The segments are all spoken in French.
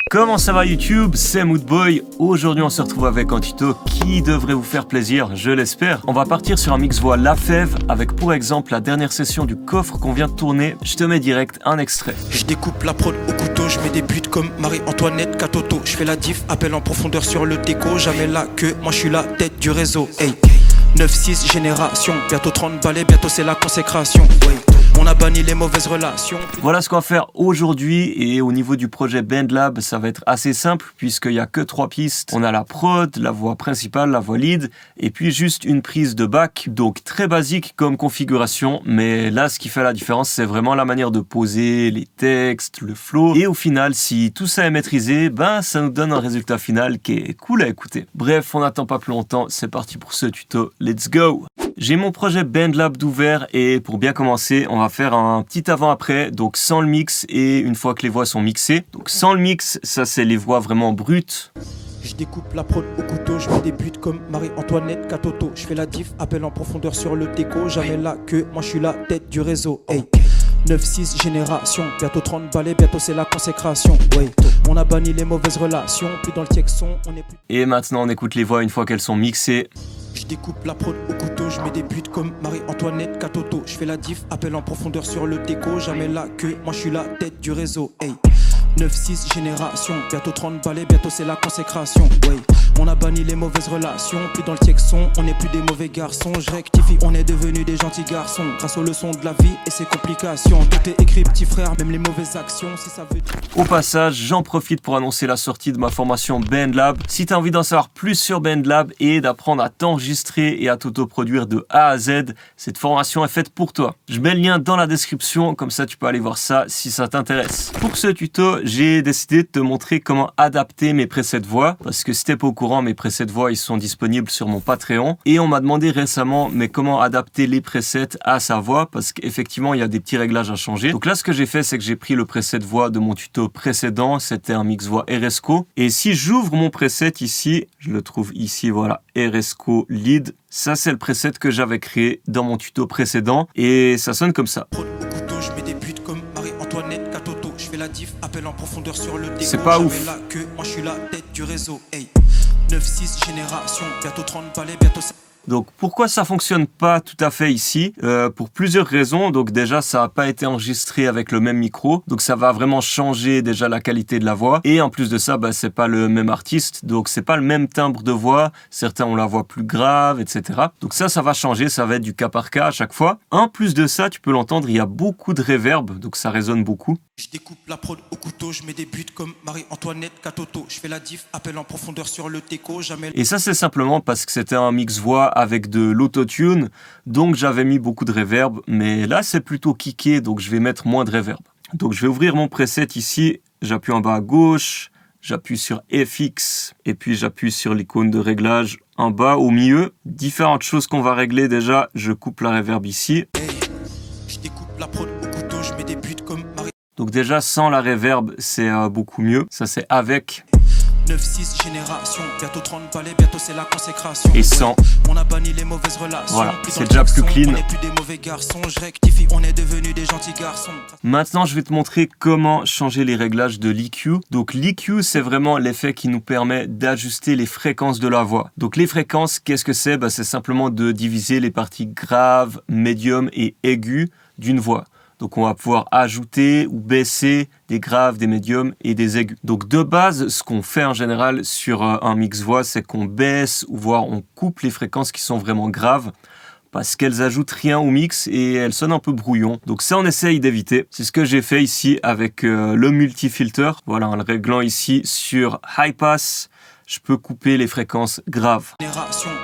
Comment ça va YouTube? C'est Moodboy. Aujourd'hui on se retrouve avec un tuto qui devrait vous faire plaisir, je l'espère. On va partir sur un mix voix La Fève avec pour exemple la dernière session du coffre qu'on vient de tourner. Je te mets direct un extrait. Je découpe la prod au couteau, je mets des buts comme Marie-Antoinette Katoto. Je fais la diff, appel en profondeur sur le déco. Jamais là que moi je suis la tête du réseau. Hey. 9-6 génération, bientôt 30 balais, bientôt c'est la consécration. Ouais. On a banni les mauvaises relations. Voilà ce qu'on va faire aujourd'hui, et au niveau du projet BandLab, ça va être assez simple puisqu'il n'y a que 3 pistes. On a la prod, la voix principale, la voix lead, et puis juste une prise de back. Donc très basique comme configuration, mais là ce qui fait la différence c'est vraiment la manière de poser les textes, le flow. Et au final, si tout ça est maîtrisé, ben ça nous donne un résultat final qui est cool à écouter. Bref, on n'attend pas plus longtemps, c'est parti pour ce tuto, let's go! J'ai mon projet BandLab d'ouvert et pour bien commencer, on va faire un petit avant-après, donc sans le mix et une fois que les voix sont mixées. Donc sans le mix, ça c'est les voix vraiment brutes. Je découpe la prod au couteau, je mets des buts comme Marie-Antoinette Katoto. Je fais la diff, appel en profondeur sur le déco. Jamais là que moi je suis la tête du réseau. Hey. 9-6 génération, bientôt 30 balais, bientôt c'est la consécration. Ouais. On a banni les mauvaises relations, plus dans le texon, on est plus... Et maintenant on écoute les voix une fois qu'elles sont mixées. Je découpe la prod au couteau, je mets des buts comme Marie-Antoinette Katoto. Je fais la diff, appel en profondeur sur le déco. Jamais là que moi je suis la tête du réseau. Hey. 9-6 génération, bientôt 30 balais, bientôt c'est la consécration. Ouais. On a banni les mauvaises relations, plus dans le texon, on n'est plus des mauvais garçons. Je rectifie, on est devenus des gentils garçons. Grâce aux leçons de la vie et ses complications. Tout est écrit petit frère, même les mauvaises actions si ça veut dire... Au passage, j'en profite pour annoncer la sortie de ma formation BandLab. Si tu as envie d'en savoir plus sur BandLab et d'apprendre à t'enregistrer et à t'autoproduire de A à Z, cette formation est faite pour toi. Je mets le lien dans la description, comme ça tu peux aller voir ça si ça t'intéresse. Pour ce tuto, j'ai décidé de te montrer comment adapter mes presets voix, parce que si t'es pas au courant, mes presets voix ils sont disponibles sur mon Patreon, et on m'a demandé récemment mais comment adapter les presets à sa voix, parce qu'effectivement il y a des petits réglages à changer. Donc là ce que j'ai fait, c'est que j'ai pris le preset voix de mon tuto précédent, c'était un mix voix RSCO, et si j'ouvre mon preset ici, je le trouve ici, voilà, RSCO lead, ça c'est le preset que j'avais créé dans mon tuto précédent, et ça sonne comme ça. Je mets des buts comme Marie-Antoinette Katoto. Je fais la diff, appel en profondeur sur le déco. C'est pas ouf. Là que moi je suis la tête du réseau. Hey. 9-6 génération, bientôt 30 balais, bientôt... Donc pourquoi ça fonctionne pas tout à fait ici? Pour plusieurs raisons. Donc déjà ça n'a pas été enregistré avec le même micro, donc ça va vraiment changer déjà la qualité de la voix. Et en plus de ça, bah, c'est pas le même artiste, donc c'est pas le même timbre de voix. Certains ont la voix plus grave, etc. Donc ça va changer, ça va être du cas par cas à chaque fois. En plus de ça, tu peux l'entendre, il y a beaucoup de reverb, donc ça résonne beaucoup. Je découpe la prod au couteau, je mets des buts comme Marie-Antoinette Katoto. Je fais la diff, appel en profondeur sur le déco. Jamais... Et ça c'est simplement parce que c'était un mix voix avec de l'autotune, donc j'avais mis beaucoup de reverb, mais là c'est plutôt kické, donc je vais mettre moins de reverb. Donc je vais ouvrir mon preset ici, j'appuie en bas à gauche, j'appuie sur FX, et puis j'appuie sur l'icône de réglage en bas au milieu. Différentes choses qu'on va régler déjà, je coupe la reverb ici. Hey, je découpe la prod au couteau, je mets des buts comme Marie... Donc déjà sans la reverb c'est beaucoup mieux, ça c'est avec. 9-6 génération, bientôt 30 balais, bientôt c'est la consécration. Et sans. On a banni les mauvaises relations. Voilà, c'est déjà plus clean. On n'est plus des mauvais garçons, je rectifie, on est devenus des gentils garçons. Maintenant, je vais te montrer comment changer les réglages de l'EQ. Donc l'EQ, c'est vraiment l'effet qui nous permet d'ajuster les fréquences de la voix. Donc les fréquences, qu'est-ce que c'est? Bah, c'est simplement de diviser les parties graves, médium et aiguës d'une voix. Donc on va pouvoir ajouter ou baisser des graves, des médiums et des aigus. Donc de base, ce qu'on fait en général sur un mix voix, c'est qu'on baisse ou voire on coupe les fréquences qui sont vraiment graves parce qu'elles ajoutent rien au mix et elles sonnent un peu brouillon. Donc ça, on essaye d'éviter. C'est ce que j'ai fait ici avec le multifilter. Voilà, en le réglant ici sur high pass, je peux couper les fréquences graves.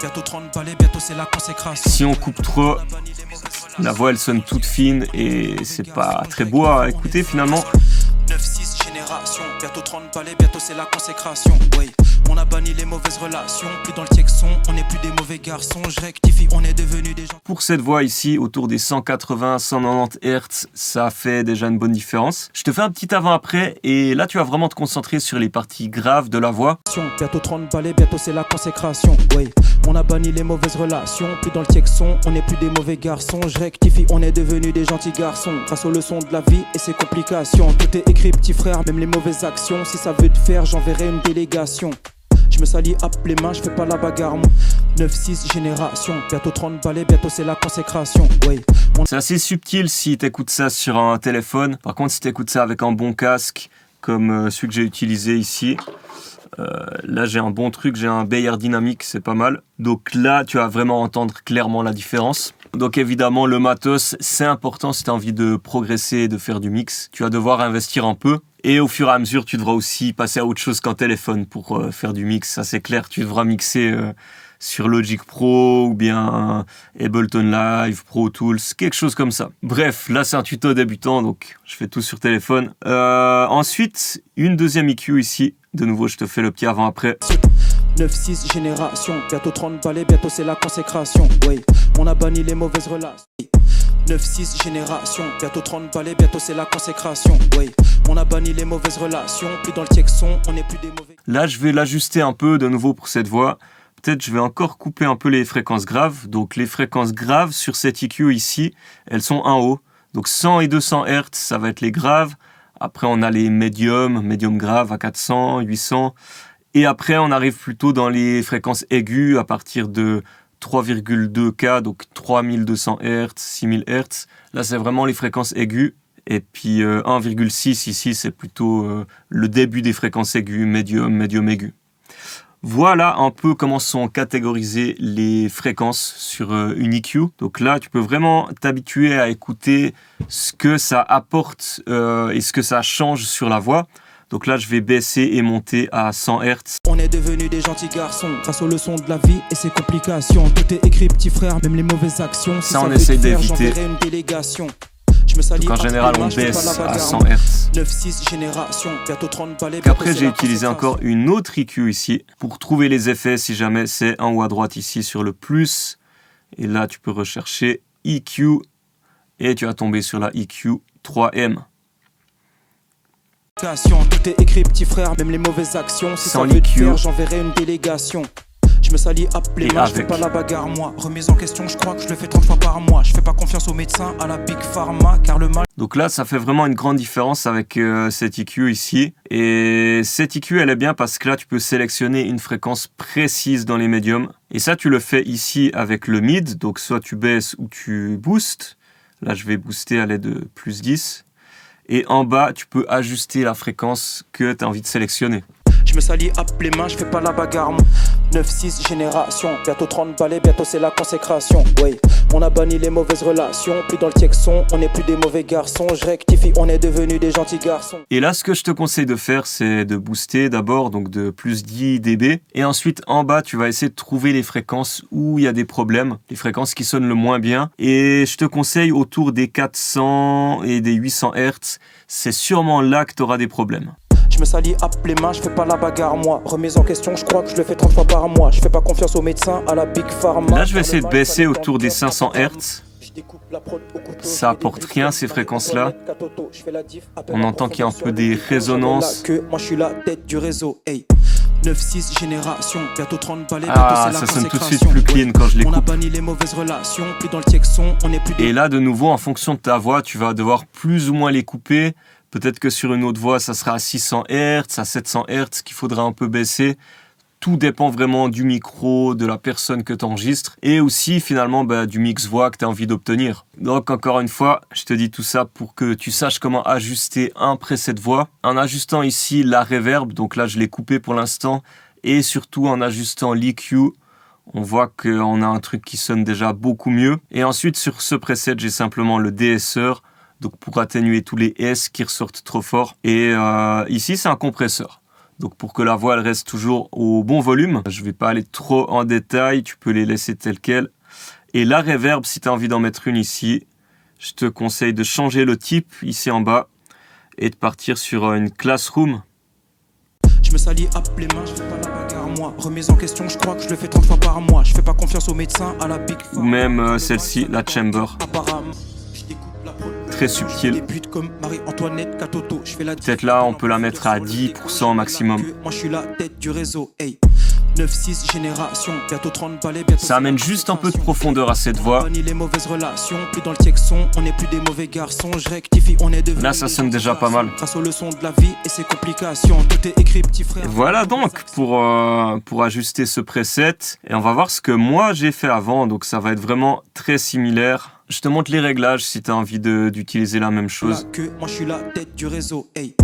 Bientôt 30 balais, bientôt c'est la consécration. Si on coupe trop, la voix elle sonne toute fine et c'est pas très beau à écouter finalement. 9-6 génération, bientôt 30 balais, bientôt c'est la consécration. Ouais. On a banni les mauvaises relations, plus dans le texon, on n'est plus des mauvais garçons, je rectifie, on est devenus des gens. Pour cette voix ici, autour des 180-190 Hz, ça fait déjà une bonne différence. Je te fais un petit avant-après et là tu vas vraiment te concentrer sur les parties graves de la voix. Bientôt 30 balais, bientôt c'est la consécration. Ouais. On a banni les mauvaises relations, plus dans le texon, on n'est plus des mauvais garçons, je rectifie, on est devenus des gentils garçons. Grâce aux leçons de la vie et ses complications, tout est écrit petit frère. même les mauvaises actions. Si ça veut te faire, j'enverrai une délégation. Je me salis à les mains, je fais pas la bagarre. 9-6 génération, bientôt 30 balais, bientôt c'est la consécration. Ouais. C'est assez subtil si t'écoutes ça sur un téléphone. Par contre, si t'écoutes ça avec un bon casque, comme celui que j'ai utilisé ici, là j'ai un bon truc, j'ai un Beyer Dynamic, c'est pas mal. Donc là, tu vas vraiment entendre clairement la différence. Donc évidemment, le matos, c'est important si tu as envie de progresser et de faire du mix. Tu vas devoir investir un peu. Et au fur et à mesure, tu devras aussi passer à autre chose qu'un téléphone pour faire du mix. Ça, c'est clair. Tu devras mixer sur Logic Pro ou bien Ableton Live, Pro Tools, quelque chose comme ça. Bref, là, c'est un tuto débutant, donc je fais tout sur téléphone. Ensuite, une deuxième EQ ici. De nouveau, je te fais le petit avant-après. 9-6 génération, bientôt 30 balais, bientôt c'est la consécration. Ouais, on a banni les mauvaises relations. 9-6 génération, bientôt 30 balais, bientôt c'est la consécration. Ouais, on a banni les mauvaises relations, plus dans le check son, on n'est plus des mauvais. Là, je vais l'ajuster un peu de nouveau pour cette voix. Peut-être je vais encore couper un peu les fréquences graves. Donc les fréquences graves sur cette EQ ici, elles sont en haut. Donc 100 et 200 Hz, ça va être les graves. Après, on a les médium graves à 400, 800. Et après, on arrive plutôt dans les fréquences aiguës à partir de 3,2K, donc 3200 Hz, 6000 Hz. Là, c'est vraiment les fréquences aiguës. Et puis 1,6 ici, c'est plutôt le début des fréquences aiguës, médium aigu. Voilà un peu comment sont catégorisées les fréquences sur une EQ. Donc là, tu peux vraiment t'habituer à écouter ce que ça apporte et ce que ça change sur la voix. Donc là, je vais baisser et monter à 100 Hz. On est devenus des gentils garçons face aux leçons de la vie et ses complications. Tout est écrit, petit frère, même les mauvaises actions. Si ça on essaye d'éviter. J'enverrai une délégation. Donc en général, on baisse à 100 Hz. 9-6 génération, bientôt 30 balais. Après, j'ai utilisé encore une autre EQ ici pour trouver les effets si jamais c'est en haut à droite ici sur le plus. Et là, tu peux rechercher EQ et tu vas tomber sur la EQ 3M. Tout est écrit, petit frère, même les mauvaises actions. Si ça veut te faire, j'enverrai une délégation. Je me salis à les mains, je fais pas la bagarre moi. Remise en question, je crois que je le fais 30 fois par mois. Je fais pas confiance aux médecins, à la Big Pharma, car le mal... Donc là, ça fait vraiment une grande différence avec cette EQ ici. Et cette EQ, elle est bien parce que là, tu peux sélectionner une fréquence précise dans les médiums. Et ça, tu le fais ici avec le mid. Donc soit tu baisses ou tu boostes. Là, je vais booster à l'aide de plus 10. Et en bas, tu peux ajuster la fréquence que tu as envie de sélectionner. Je me salis à les mains, je fais pas la bagarre. 9-6 génération, bientôt 30 balais, bientôt c'est la consécration. Ouais, on a banni les mauvaises relations, plus dans le check son, on n'est plus des mauvais garçons. Je rectifie, on est devenus des gentils garçons. Et là, ce que je te conseille de faire, c'est de booster d'abord, donc de plus 10 dB. Et ensuite, en bas, tu vas essayer de trouver les fréquences où il y a des problèmes, les fréquences qui sonnent le moins bien. Et je te conseille autour des 400 et des 800 Hz. C'est sûrement là que tu auras des problèmes. Je me salis à les mains, je fais pas la bagarre moi. Remise en question, je crois que je le fais 30 fois par mois. Je fais pas confiance aux médecins, à la Big Pharma. Là, je vais essayer de baisser autour des 500 Hz. Ça apporte rien ces fréquences-là. On entend qu'il y a un peu des résonances. Moi, je suis la tête du réseau. Hey. 9-6 génération, bientôt 30 balais, ah, ça sonne tout de suite plus clean quand je l'écoute. On a banni les mauvaises relations, plus dans le check son, on est plus... Et là, de nouveau, en fonction de ta voix, tu vas devoir plus ou moins les couper. Peut-être que sur une autre voix, ça sera à 600 Hz, à 700 Hz, qu'il faudra un peu baisser. Tout dépend vraiment du micro, de la personne que tu enregistres et aussi finalement du mix voix que tu as envie d'obtenir. Donc encore une fois, je te dis tout ça pour que tu saches comment ajuster un preset voix. En ajustant ici la reverb, donc là je l'ai coupé pour l'instant, et surtout en ajustant l'EQ, on voit qu'on a un truc qui sonne déjà beaucoup mieux. Et ensuite sur ce preset, j'ai simplement le DSR, donc pour atténuer tous les S qui ressortent trop fort. Et ici c'est un compresseur. Donc pour que la voix elle reste toujours au bon volume, je ne vais pas aller trop en détail, tu peux les laisser telles quelles. Et la reverb, si tu as envie d'en mettre une ici, je te conseille de changer le type ici en bas et de partir sur une Classroom. Je me salis à les mains, je fais pas la bagarre moi. Remise en question, je crois que je le fais 30 fois par mois. Je fais pas confiance aux médecins, à la Big Ou même celle-ci, la Chamber. Très subtil. Peut-être là, on peut la mettre à 10% maximum. Moi, je suis la tête du réseau. 9-6 génération, bientôt 30 balais, bientôt. Ça amène juste un peu de profondeur à cette voix. Les mauvaises relations, plus dans le texon, on n'est plus des mauvais garçons. Je rectifie, on est devenus. Là, ça sonne déjà pas mal. Grâce aux leçons de la vie et ses complications, tout est écrit, petit frère. Voilà donc pour ajuster ce preset. Et on va voir ce que moi j'ai fait avant. Donc ça va être vraiment très similaire. Je te montre les réglages si tu as envie d'utiliser la même chose. Que moi je suis la tête du réseau, hey.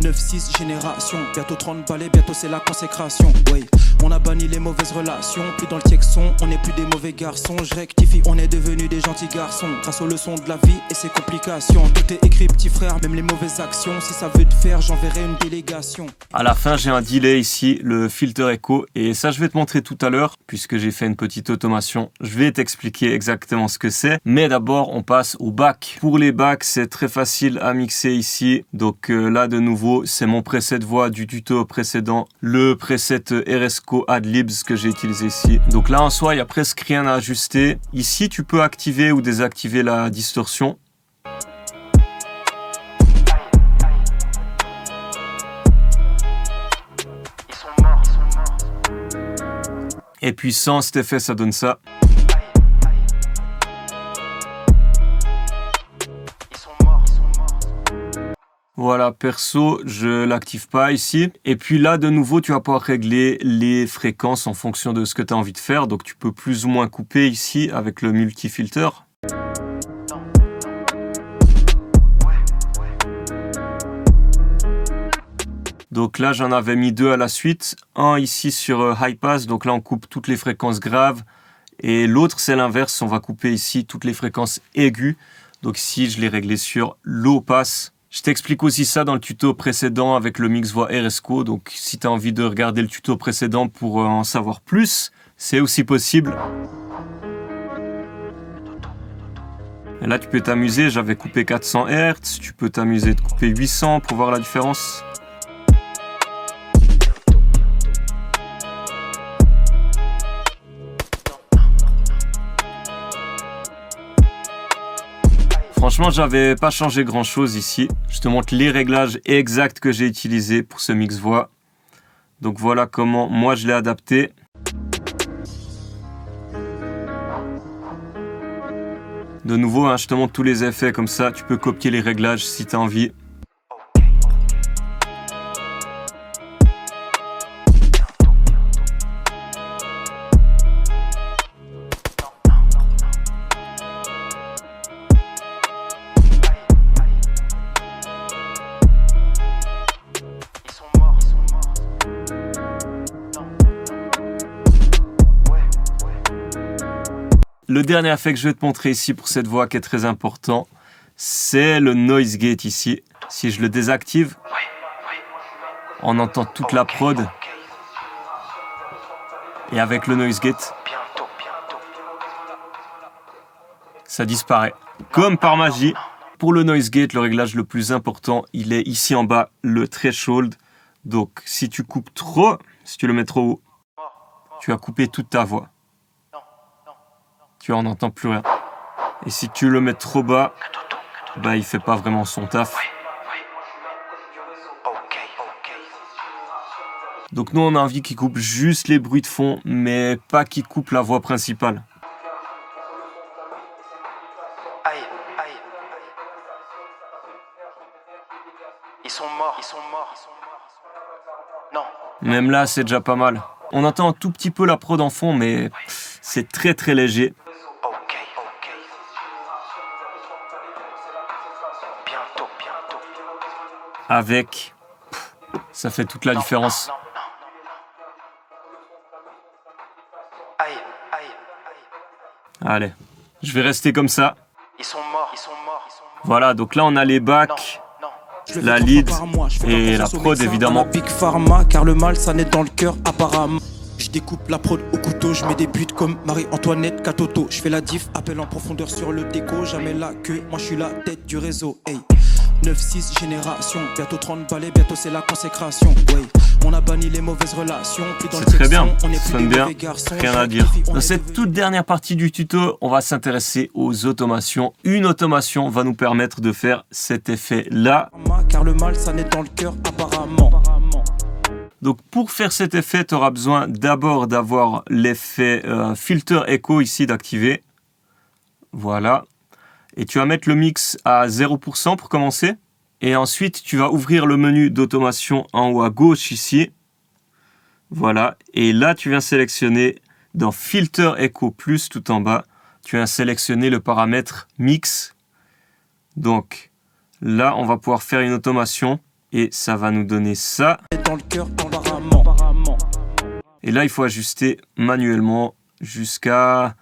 9-6 génération, bientôt 30 balais, bientôt c'est la consécration, ouais. On a banni les mauvaises relations, plus dans le texon, on n'est plus des mauvais garçons. Je rectifie, on est devenus des gentils garçons. Grâce aux leçons de la vie et ses complications, tout est écrit, petit frère, même les mauvaises actions. Si ça veut te faire, j'enverrai une délégation. À la fin, j'ai un delay ici, le filter echo, et ça je vais te montrer tout à l'heure, puisque j'ai fait une petite automation. Je vais t'expliquer exactement ce que c'est, mais d'abord on passe au back. Pour les backs, c'est très facile à mixer ici, donc là de nouveau, c'est mon preset voix du tuto précédent, le preset RSCO Adlibs que j'ai utilisé ici. Donc là en soi, il n'y a presque rien à ajuster. Ici, tu peux activer ou désactiver la distorsion. Et puis sans cet effet, ça donne ça. Voilà, perso, je l'active pas ici. Et puis là, de nouveau, tu vas pouvoir régler les fréquences en fonction de ce que tu as envie de faire. Donc tu peux plus ou moins couper ici avec le multi-filter. Donc là, j'en avais mis 2 à la suite. Un ici sur high pass, donc là on coupe toutes les fréquences graves. Et l'autre, c'est l'inverse, on va couper ici toutes les fréquences aiguës. Donc ici, je l'ai réglé sur low pass. Je t'explique aussi ça dans le tuto précédent avec le mix voix RSCO. Donc si tu as envie de regarder le tuto précédent pour en savoir plus, c'est aussi possible. Et là, tu peux t'amuser. J'avais coupé 400 Hz. Tu peux t'amuser de couper 800 pour voir la différence. Franchement, j'avais pas changé grand chose ici. Je te montre les réglages exacts que j'ai utilisés pour ce mix voix. Donc voilà comment moi je l'ai adapté. De nouveau, hein, je te montre tous les effets comme ça. Tu peux copier les réglages si tu as envie. Le dernier effet que je vais te montrer ici pour cette voix qui est très important, c'est le noise gate ici. Si je le désactive, on entend toute la prod. Et avec le noise gate, ça disparaît. Comme par magie. Pour le noise gate, le réglage le plus important, il est ici en bas, le threshold. Donc si tu coupes trop, si tu le mets trop haut, tu as coupé toute ta voix. Tu en entends plus rien. Et si tu le mets trop bas, bah il fait pas vraiment son taf. Donc nous on a envie qu'il coupe juste les bruits de fond, mais pas qu'il coupe la voix principale. Ils sont morts. Non. Même là c'est déjà pas mal. On entend un tout petit peu la prod en fond, mais c'est très très léger. Avec, ça fait toute la différence. Allez, je vais rester comme ça. Ils sont morts. Voilà, donc là on a les backs, la lead et la prod évidemment. Big Pharma, car le mal ça naît dans le cœur apparemment. Je découpe la prod au couteau, je mets des buts comme Marie-Antoinette Katoto. Je fais la diff, appel en profondeur sur le déco. Jamais là que moi je suis la tête du réseau, hey. 9-6 génération, bientôt 30 balais, bientôt c'est la consécration, ouais. On a banni les mauvaises relations, plus dans le c'est très bien, on est ça plus sonne des bien, mauvais garçons. rien à dire. Dans cette toute dernière partie du tuto, on va s'intéresser aux automations. Une automation va nous permettre de faire cet effet-là. Car le mal, ça naît dans le cœur apparemment. Donc pour faire cet effet, tu auras besoin d'abord d'avoir l'effet Filter Echo ici d'activer. Voilà. Et tu vas mettre le mix à 0% pour commencer. Et ensuite, tu vas ouvrir le menu d'automation en haut à gauche ici. Voilà. Et là, tu viens sélectionner dans Filter Echo Plus tout en bas. Tu viens sélectionner le paramètre mix. Donc là, on va pouvoir faire une automation. Et ça va nous donner ça. Et là, il faut ajuster manuellement jusqu'à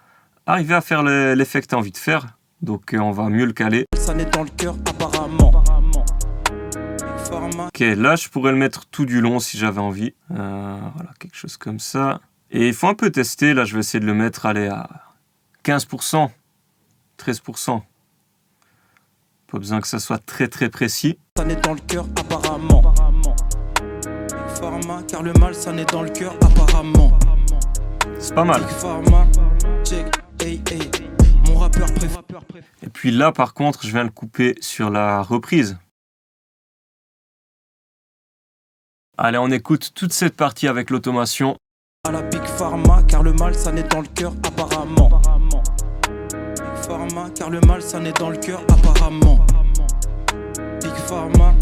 arriver à faire l'effet que tu as envie de faire. Donc on va mieux le caler. Ça n'est dans le cœur apparemment. Ok, là je pourrais le mettre tout du long si j'avais envie. Voilà, quelque chose comme ça. Et il faut un peu tester. Là, je vais essayer de le mettre à 15%, 13%. Pas besoin que ça soit très très précis. Ça n'est dans le cœur apparemment. Pharma, car le mal, ça n'est dans le cœur apparemment. C'est pas mal. Pharma, check, hey, hey. Mon rappeur préféré. Et puis là, par contre, je viens le couper sur la reprise. Allez, on écoute toute cette partie avec l'automation. À la Big Pharma, car le mal, ça n'est dans le cœur apparemment. Big Pharma, car le mal, ça n'est dans le cœur apparemment. Big Pharma,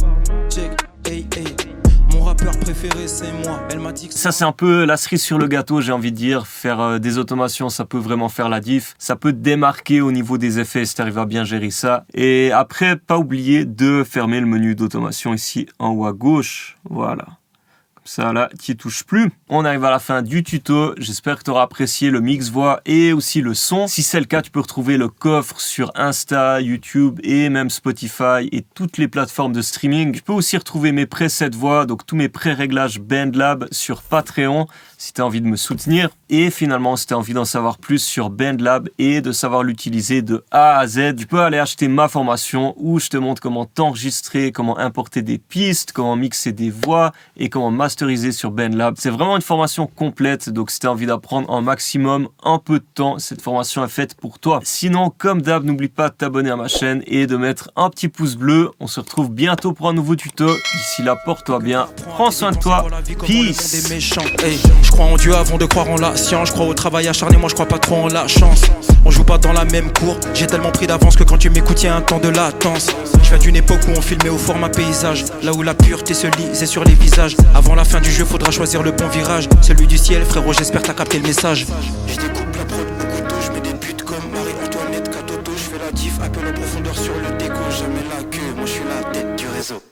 check, hey, hey. Mon rappeur préféré, c'est moi. Elle m'a dit que ça, c'est un peu la cerise sur le gâteau, j'ai envie de dire. Faire des automations, ça peut vraiment faire la diff. Ça peut te démarquer au niveau des effets si tu arrives à bien gérer ça. Et après, pas oublier de fermer le menu d'automation ici en haut à gauche. Voilà. Ça là, tu n'y touches plus. On arrive à la fin du tuto. J'espère que tu auras apprécié le mix voix et aussi le son. Si c'est le cas, tu peux retrouver le coffre sur Insta, YouTube et même Spotify et toutes les plateformes de streaming. Tu peux aussi retrouver mes presets voix, donc tous mes pré-réglages BandLab sur Patreon si tu as envie de me soutenir. Et finalement, si tu as envie d'en savoir plus sur BandLab et de savoir l'utiliser de A à Z, tu peux aller acheter ma formation où je te montre comment t'enregistrer, comment importer des pistes, comment mixer des voix et comment masteriser sur BandLab. C'est vraiment une formation complète, donc si tu as envie d'apprendre en maximum, en peu de temps, cette formation est faite pour toi. Sinon, comme d'hab, n'oublie pas de t'abonner à ma chaîne et de mettre un petit pouce bleu. On se retrouve bientôt pour un nouveau tuto. D'ici là, porte-toi bien, prends soin de toi, peace. Je crois en Dieu avant de croire en la science. Je crois au travail acharné, moi je crois pas trop en la chance. On joue pas dans la même cour. J'ai tellement pris d'avance que quand tu m'écoutes, y'a un temps de latence. Je viens d'une époque où on filmait au format paysage, là où la pureté se lisait sur les visages. Avant la fin du jeu, faudra choisir le bon virage. Celui du ciel, frérot, j'espère t'as capté le message. Je découpe la prod au couteau, je mets des buts comme Marie-Antoinette, Katoto. Je fais la diff, appel en profondeur sur le déco. Jamais la queue, moi je suis la tête du réseau.